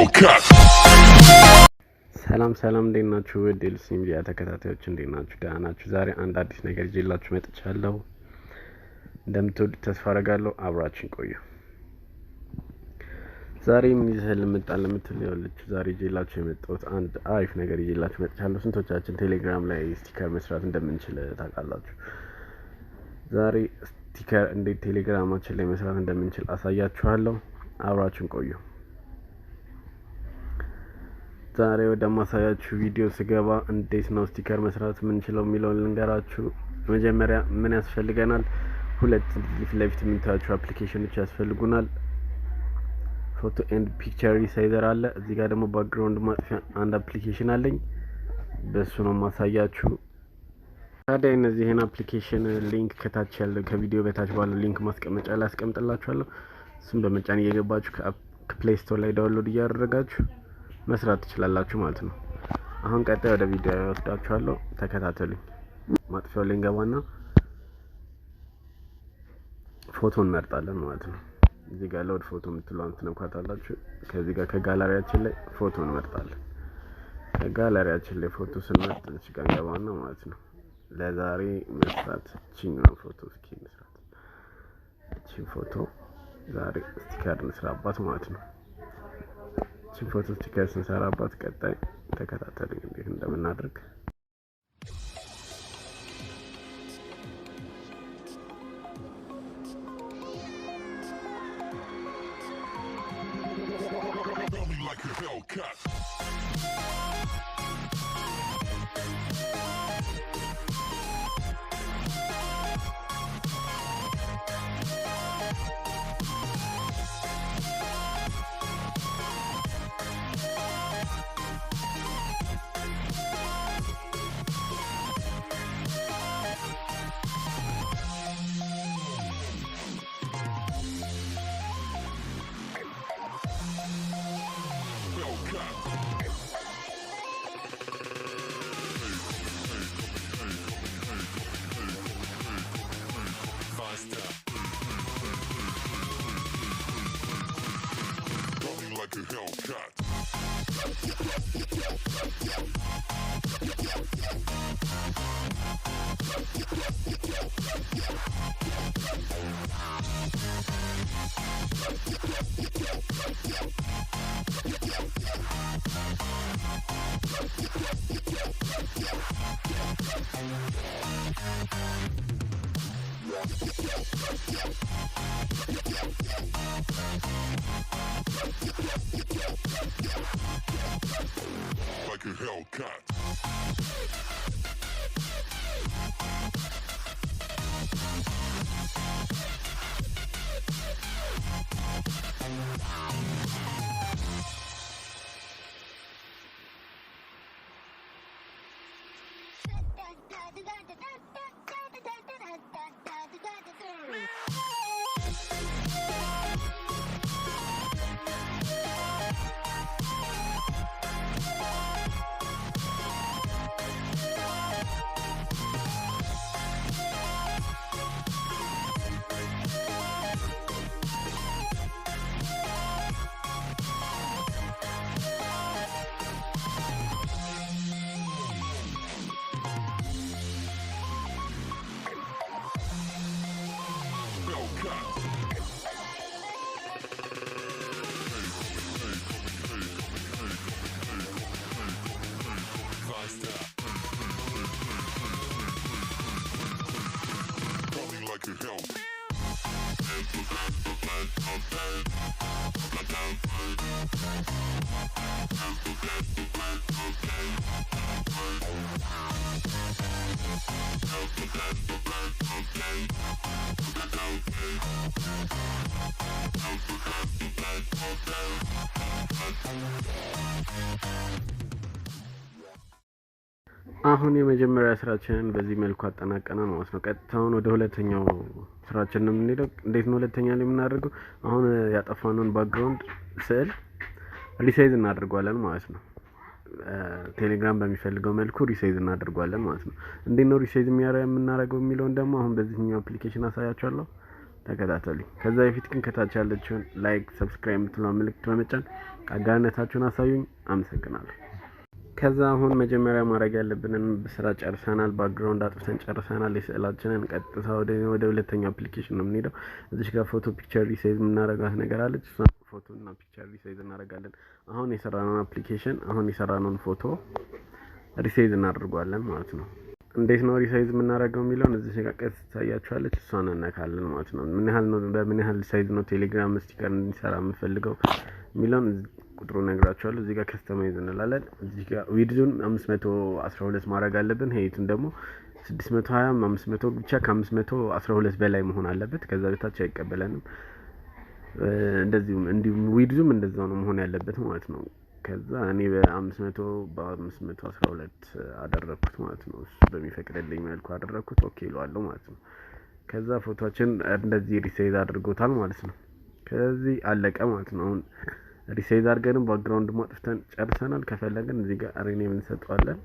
Hellcat ሰላም እንዴት ናችሁ? ወዴልስ ሚዲያ ተከታታዮች እንዴት ናችሁ? ደህና ናችሁ? ዛሬ አንድ አዲስ ነገር ይዤላችሁ መጥቻለሁ። እንደምትወዱት ተስፋ አደርጋለሁ። አብራችን ቆዩ። ዛሬ ምን ይዘህ ለምትሉት ዛሬ ይዤላችሁ የመጣሁት አንድ አሪፍ ነገር ይዤላችሁ መጥቻለሁ። ስንቶቻችን ቴሌግራም ላይ ስቲከር መስራት እንደምንችል ታውቃላችሁ? ዛሬ ስቲከር እንዴት ቴሌግራማችን ላይ መስራት እንደምንችል አሳያችኋለሁ። አብራችን ቆዩ። ዛሬ ወደ ማሳያችሁ ቪዲዮ ስገባ እንዴት ነው ስቲከር መስራት የምንችለው የሚለውን ልንገራችሁ። መጀመሪያ ምን ያስፈልገናል? ሁለት ፊት ለፊት የምታዩቸው አፕሊኬሽኖች ያስፈልጉናል። ፎቶ ኤንድ ፒክቸር ሪሳይዘር አለ። እዚህ ጋር ደግሞ ባክግራውንድ ማጥፊያ አንድ አፕሊኬሽን አለኝ። በሱ ነው ማሳያችሁ። ታዲያ እነዚህን አፕሊኬሽን ሊንክ ከታች ያለው ከቪዲዮ በታች ባለው ሊንክ ማስቀመጫ ላይ አስቀምጥላችኋለሁ። እሱን በመጫን እየገባችሁ ከፕሌይ ስቶር ላይ ዳውንሎድ እያደረጋችሁ መስራት ትችላላችሁ ማለት ነው። አሁን ቀጣይ ወደ ቪዲዮ ወስዳችኋለሁ። ተከታተሉኝ። ማጥፊያው ላይ እንገባና ፎቶ እንመርጣለን ማለት ነው። እዚህ ጋር ሎድ ፎቶ የምትለዋን ትነኳታላችሁ። ከዚህ ጋር ከጋላሪያችን ላይ ፎቶ እንመርጣለን። ከጋላሪያችን ላይ ፎቶ ስንመርጥ እዚህ ጋር እንገባና ማለት ነው ለዛሬ መስራት ቺኛውን ፎቶ እስኪ መስራት ቺን ፎቶ ዛሬ ስቲከር እንስራባት ማለት ነው። ፎቶ ስቲከር ስንሰራባት ቀጣይ ተከታተሉኝ እንዴት እንደምናደርግ። like a Hellcat. አሁን የመጀመሪያ ስራችንን በዚህ መልኩ አጠናቀናል ማለት ነው። ቀጥታውን ወደ ሁለተኛው ስራችን ነው የምንሄደው። እንዴት ነው ሁለተኛ ላይ የምናደርገው? አሁን ያጠፋነውን ባክግራውንድ ስዕል ሪሳይዝ እናደርጋለን ማለት ነው። ቴሌግራም በሚፈልገው መልኩ ሪሳይዝ እናደርጋለን ማለት ነው። እንዴት ነው ሪሳይዝ የምናደርገው የሚለውን ደግሞ አሁን በዚህኛው አፕሊኬሽን አሳያችኋለሁ። ተከታተሉኝ። ከዛ በፊት ግን ከታች ያለችውን ላይክ ሰብስክራይብ የምትለውን ምልክት በመጫን አጋርነታችሁን አሳዩኝ። አመሰግናለሁ። ከዛ አሁን መጀመሪያ ማድረግ ያለብንን ስራ ጨርሰናል። ባክግራውንድ አጥፍተን ጨርሰናል። የስዕላችንን ቀጥታ ወደ ሁለተኛው አፕሊኬሽን ነው የምንሄደው። እዚህ ጋር ፎቶ ፒክቸር ሪሳይዝ የምናደርጋት ነገር አለች። እሷን ፎቶ እና ፒክቸር ሪሳይዝ እናደርጋለን። አሁን የሰራነውን አፕሊኬሽን የሰራነውን ፎቶ ሪሳይዝ እናደርገዋለን ማለት ነው። እንዴት ነው ሪሳይዝ የምናደርገው የሚለውን እዚህ ጋር ቀስ ታያችኋለች። እሷን እናካለን ማለት ነው። በምን ያህል ሳይዝ ነው ቴሌግራም ስቲከር እንዲሰራ የምፈልገው የሚለውን ቁጥሩ ነግራችኋለሁ። እዚህ ጋር ከስተማይዝ እንላለን። እዚህ ጋር ዊድዙን 512 ማድረግ አለብን። ሄይቱን ደግሞ 620 500 ብቻ ከ512 በላይ መሆን አለበት። ከዛ በታች አይቀበለንም። እንዲሁም ዊድዙም እንደዛው ነው መሆን ያለበት ማለት ነው። ከዛ እኔ በ512 አደረኩት ማለት ነው። እሱ በሚፈቅድልኝ መልኩ አደረኩት። ኦኬ ይሏል ማለት ነው። ከዛ ፎቶአችን እንደዚህ ሪሳይዝ አድርጎታል ማለት ነው። ከዚህ አለቀ ማለት ነው። አሁን ሪሳይዝ አድርገን ባክግራውንድ ማጥፍተን ጨርሰናል። ከፈለግን እዚህ ጋር ሪኔም እንሰጠዋለን።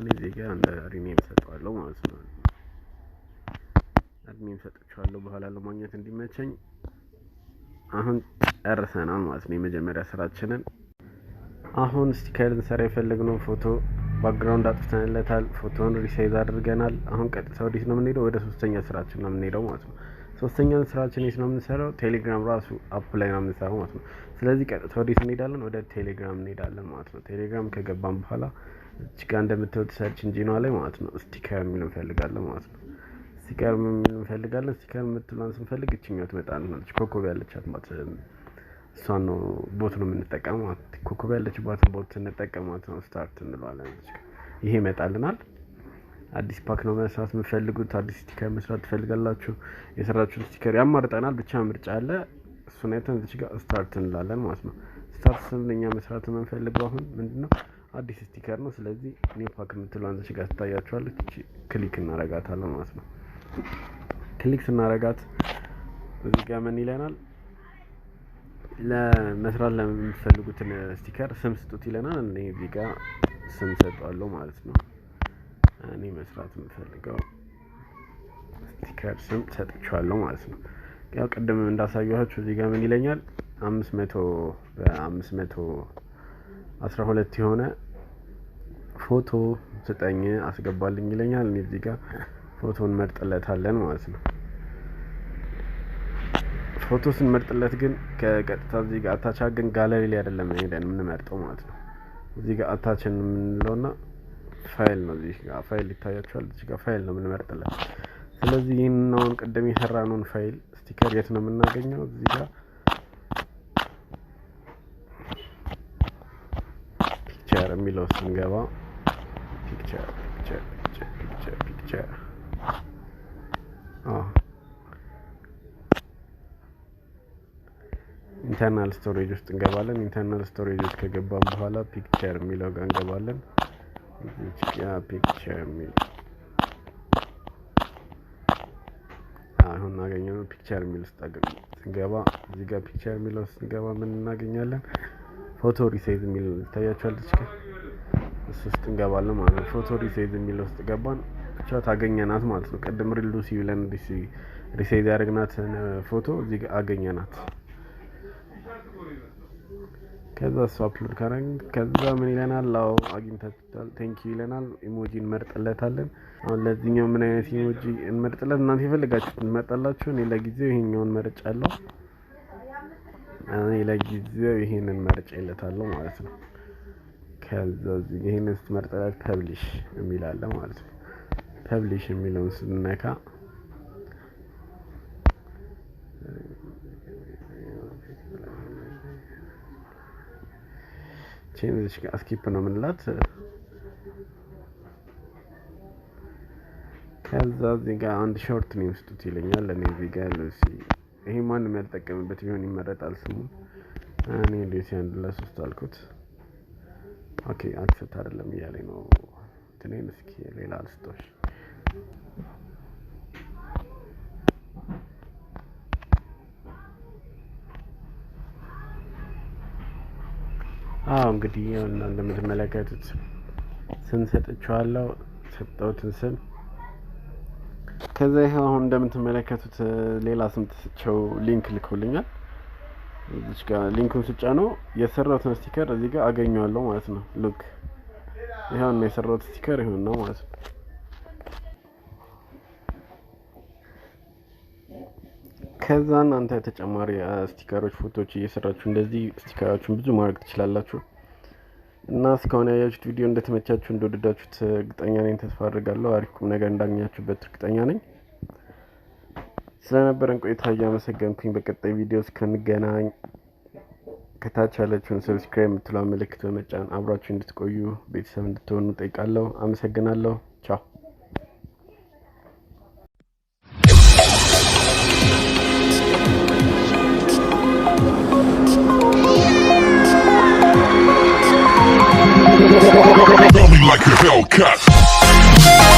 እዚህ ጋር ሪኔም እንሰጠዋለሁ ማለት ነው። ሪኔም ሰጥቻለሁ በኋላ ለማግኘት እንዲመቸኝ። አሁን ጨርሰናል ማለት ነው የመጀመሪያ ስራችንን። አሁን ስቲከር እንሰራ የፈለግነው ፎቶ ባክግራውንድ አጥፍተንለታል። ፎቶውን ሪሳይዝ አድርገናል። አሁን ቀጥታ ወዴት ነው የምንሄደው? ወደ ሶስተኛ ስራችን ነው የምንሄደው ማለት ነው። ሶስተኛው ስራችን የት ነው የምንሰራው? ቴሌግራም ራሱ አፕ ላይ ነው የምንሰራው ማለት ነው። ስለዚህ ቀጥታ ወዴት እንሄዳለን? ወደ ቴሌግራም እንሄዳለን ማለት ነው። ቴሌግራም ከገባን በኋላ እዚህ ጋር እንደምታዩት ሰርች ኢንጂኗ ላይ ማለት ነው ስቲከር የሚል እንፈልጋለን ማለት ነው። ስቲከር የሚል እንፈልጋለን። ስቲከር የምትሏን ስንፈልግ እችኛው ትመጣለች። ኮከብ ያለቻት ማለት እሷን ነው ቦት ነው የምንጠቀመው ማለት ነው። ኮከብ ያለችባትን ቦት እንጠቀም ማለት ነው። ስታርት እንለዋለን። ይሄ ይመጣልናል። አዲስ ፓክ ነው መስራት የምፈልጉት። አዲስ ስቲከር መስራት ትፈልጋላችሁ? የሰራችሁት ስቲከር ያማርጠናል። ብቻ ምርጫ አለ። እሱን አይተን እዚህ ጋር ስታርት እንላለን ማለት ነው። ስታርት ስንኛ መስራት የምንፈልገው አሁን ምንድነው አዲስ ስቲከር ነው። ስለዚህ ኒው ፓክ የምትለዋን እዚህ ጋር ትታያችኋለች። ክሊክ እናረጋታለን ማለት ነው። ክሊክ ስናረጋት እዚህ ጋር ምን ይለናል? ለመስራት ለምትፈልጉትን ስቲከር ስም ስጡት ይለናል። እኔ እዚህ ጋር ስም ሰጠዋለሁ ማለት ነው። እኔ መስራት የምፈልገው ስቲከር ስም ሰጥቻለሁ ማለት ነው። ያው ቀደም እንዳሳየኋችሁ እዚህ ጋር ምን ይለኛል? 500 በ512 የሆነ ፎቶ ስጠኝ አስገባልኝ ይለኛል። እኔ እዚህ ጋር ፎቶን መርጥለታለን ማለት ነው። ፎቶ ስንመርጥለት ግን ከቀጥታ እዚህ ጋር አታች አድርገን ጋለሪ ላይ አይደለም ሄደን የምንመርጠው ማለት ነው። እዚህ ጋር አታችን የምንለውና ፋይል ነው። እዚህ ጋር ፋይል ይታያችኋል። እዚህ ጋር ፋይል ነው የምንመርጥለት። ስለዚህ ይሄንን አሁን ቀደም የሰራነውን ፋይል ስቲከር የት ነው የምናገኘው? እዚህ ጋር ፒክቸር የሚለው ስንገባ ፒክቸር ኢንተርናል ስቶሬጅ ውስጥ እንገባለን። ኢንተርናል ስቶሬጅ ውስጥ ከገባን በኋላ ፒክቸር የሚለው ጋር እንገባለን። እዚህ ጋር ፒክቸር የሚል አሁን እናገኘው። ፒክቸር የሚል ውስጥ ስንገባ እዚህ ጋር ፒክቸር የሚለው ውስጥ ስንገባ ምን እናገኛለን? ፎቶ ሪሳይዝ የሚል ታያችኋል። እሱ ውስጥ እንገባለን ማለት ነው። ፎቶ ሪሳይዝ የሚል ውስጥ ገባን። ብቻ ታገኘናት ማለት ነው። ቀደም ሪሉሲ ብለን ሪሳይዝ ያደረግናት ፎቶ እዚህ ጋር አገኘናት። ከዛ እሱ አፕሎድ ካረግን ከዛ ምን ይለናል? አዎ አግኝታችኋል ቴንክ ዩ ይለናል። ኢሞጂ እንመርጥለታለን። አሁን ለዚህኛው ምን አይነት ኢሞጂ እንመርጥለት? እናንተ የፈለጋችሁት እንመርጣላችሁ። እኔ ለጊዜው ይሄኛውን መርጫለሁ። ይሄንን መርጬለታለሁ ማለት ነው። ከዛ እዚህ ይሄንን ስትመርጥለት ፐብሊሽ የሚል አለ ማለት ነው። ፐብሊሽ የሚለውን ስንነካ ቼንጅ ስኪፕ ነው የምንላት። ከዛ እዚህ ጋር አንድ ሾርት ኔም ስጡት ይለኛል። እኔ እዚህ ጋር ሉሲ፣ ይሄ ማንም ያልተጠቀመበት ቢሆን ይመረጣል ስሙ። እኔ ሉሲ አንድ ለሶስት አልኩት። ኦኬ አክሰፕት አይደለም እያለኝ ነው። ትኔን እስኪ ሌላ አልስቶሽ። እንግዲህ እንደምትመለከቱት ስም ሰጥቼዋለሁ። ሰጠሁትን ስም ከዛ ይሄ አሁን እንደምትመለከቱት ሌላ ስም ተሰጥቸው ሊንክ ልኮልኛል። እዚህ ጋር ሊንኩን ስጫነው የሰራሁትን ስቲከር እዚህ ጋር አገኘዋለሁ ማለት ነው። ሉክ ይሄው ነው የሰራሁት ስቲከር ይሄው ነው ማለት ነው። ከዛ እናንተ ተጨማሪ ስቲከሮች ፎቶዎች እየሰራችሁ እንደዚህ ስቲከራችሁን ብዙ ማድረግ ትችላላችሁ። እና እስካሁን ያያችሁት ቪዲዮ እንደተመቻችሁ እንደወደዳችሁት እርግጠኛ ነኝ፣ ተስፋ አድርጋለሁ። አሪፍ ቁም ነገር እንዳገኛችሁበት እርግጠኛ ነኝ። ስለነበረን ቆይታ እያመሰገንኩኝ በቀጣይ ቪዲዮ እስከንገናኝ ከታች ያለችውን ሰብስክራይብ የምትለውን ምልክት በመጫን አብራችሁ እንድትቆዩ ቤተሰብ እንድትሆኑ ጠይቃለሁ። አመሰግናለሁ። ቻው። Like a Hellcat.